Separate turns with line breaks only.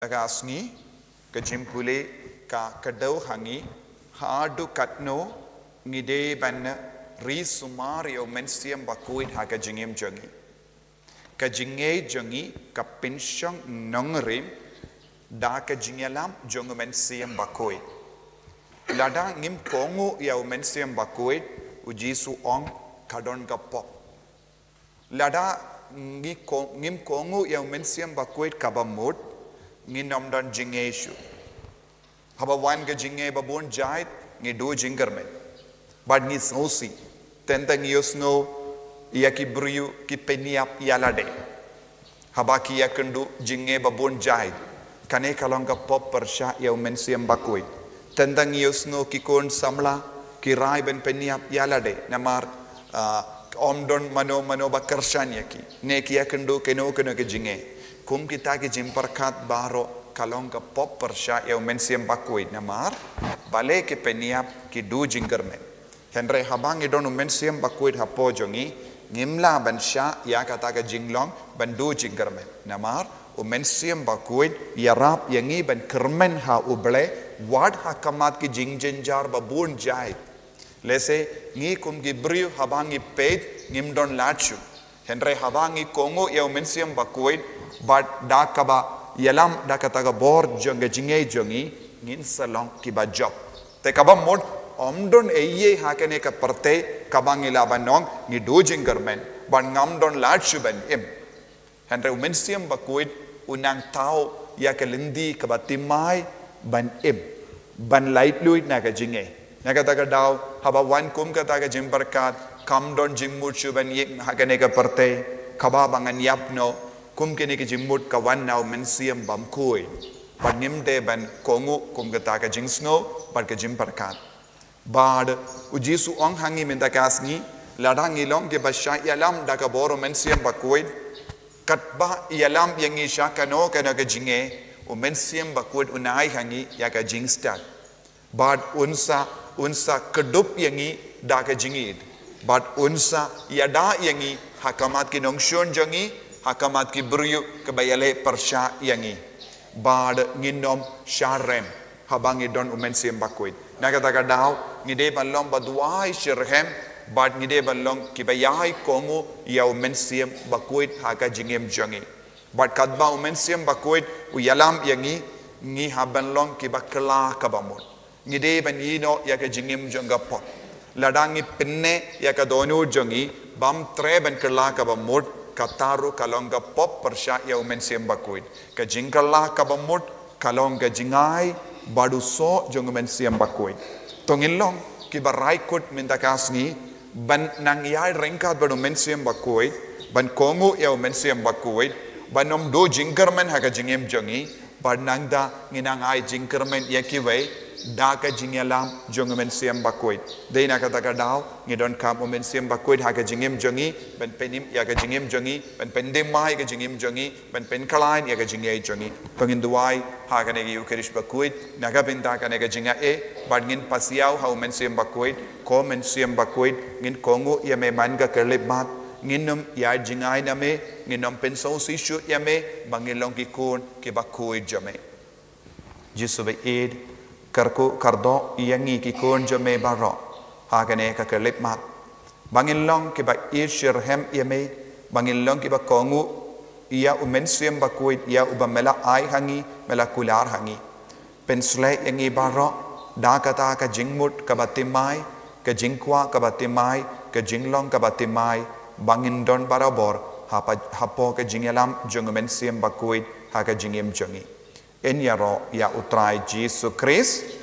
Agasni, Kajimpule, Kadau Hangi, Hadu Katno, Nide Ban, Risumario Mensium Bakuit Hakajingim Jungi. Kajinge Jungi, Kapinshong Nongrim, Daka Jingalam, Jungumensium Bakuit. Lada Nim Kongu Yau Mensium Bakuit, Ujisu Ong, Kadon Kapop. Lada Nim Kongu Yau Mensium Bakuit Kabamut. Nginom dan jingeshu. Haba wan ke jinge babun jahit ngi do jingermen. Bad ngi sosi. Tenta ngi yosno iya ki briyu ki peniap yalade. Haba ki yakendu jinge babun jahit. Kane kalongka pop persya yau mensiam bakui. Tenta ngi yosno ki kon samla ki rai ben peniap yalade. Namar omdon mano bakersyan yaki. Ne ki yakendu keno ke jinge. Kum kita ke jimparkat baro kalong ka pop persya yau mensiam bakuit namar bale ke peniap ki du jingermen henre habang idon mensiam bakuit hapo jongi ngimla ban sya ya kata ka jinglong ban du jingermen namar mensiam bakuit yarap yangi ban kermen ha uble wad hakamat ki jingjenjar babun jai lese ngi kum ki briu habang i pet ngimdon lachu henre habang i kongo yau mensiam bakuit but dakaba yalam dakataga bor jonga jinge jongi ngin salong kiba job te kabam mod omdon eye hakene ka parte kabang ilabanong ni do jingermen ban ngamdon lachuban im henre umensiam bakuit unang tao ya kelindi kabatimai ban im ban light luit na ka jinge nakataga daw haba wan kum kataga jimbarkat kamdon jimmuchu ban ye hakene ka parte kababangan yapno kum kini ke jimmut kawan nau mensiam bam kui pad nimde ban kongu kum kata ka jingsno pad ka jim parkat bad ujisu ong hangi mentakasni ladangi long ke basya yalam da ka boro mensiam bakui katba yalam yangi shakano kana ka jinge u mensiam bakui unai hangi ya ka jingstat bad unsa kedup yangi da ka jingid bad unsa yada yangi hakamat ki nongshon jangi hakamat ki briyu kebayale persya yangi bad nginom sharem habangi don umensiam bakuit nakataka daw ngide balong baduai shirhem bad ngide balong kibayai kongo ya umensiam bakuit haka jingem jangi bad kadba umensiam bakuit uyalam yangi ngi habanlong kibakla kabamut ngide banino ya ka jingem jangapot ladangi pinne ya ka donu jangi bam tre ban kala kabamut kataru kalongga pop persya yau mensiam bakuit ka jingkalla kabamut kalongga jingai badu so jong mensiam bakuit tongilong ki barai kut mintakasni ban nang yai rengkat badu mensiam bakuit ban kongu yau mensiam bakuit banom do jingkermen haka jingem jongi ban nangda nginang ai jingkermen yakiwe da ka jingalam jong mensiam bakuit deina kata daw ngidon kam mensiam bakuit haka jingem jongi ban penim ya ka jingem jongi ban pendem mai ka jingem jongi ban pen kalain ya ka jingei jongi penginduai haka ne ukerish bakuit naga pinta ka ne ka jinga ban ngin pasiau hau mensiam bakuit ko mensiam bakuit ngin kongu ya me man ka kerlebat nginum ya jingai na me nginom penso sishu ya me bangilong ki kun ki bakuit jame jisube id kardo yangi ki kon jame baro hagane ka kelip mat bangin long ki ba ishirhem yame bangin long ki ba kongu iya umensiam bakuit iya ubamela ai hangi mela kular hangi pensle yangi baro dakata ka jingmut ka batimai ka jingkwa ka batimai ka jinglong ka batimai bangin don barabor hapo ka jingelam jungumensiam bakuit ha ka jingem jongi en yaro ya utrai Jesus Christ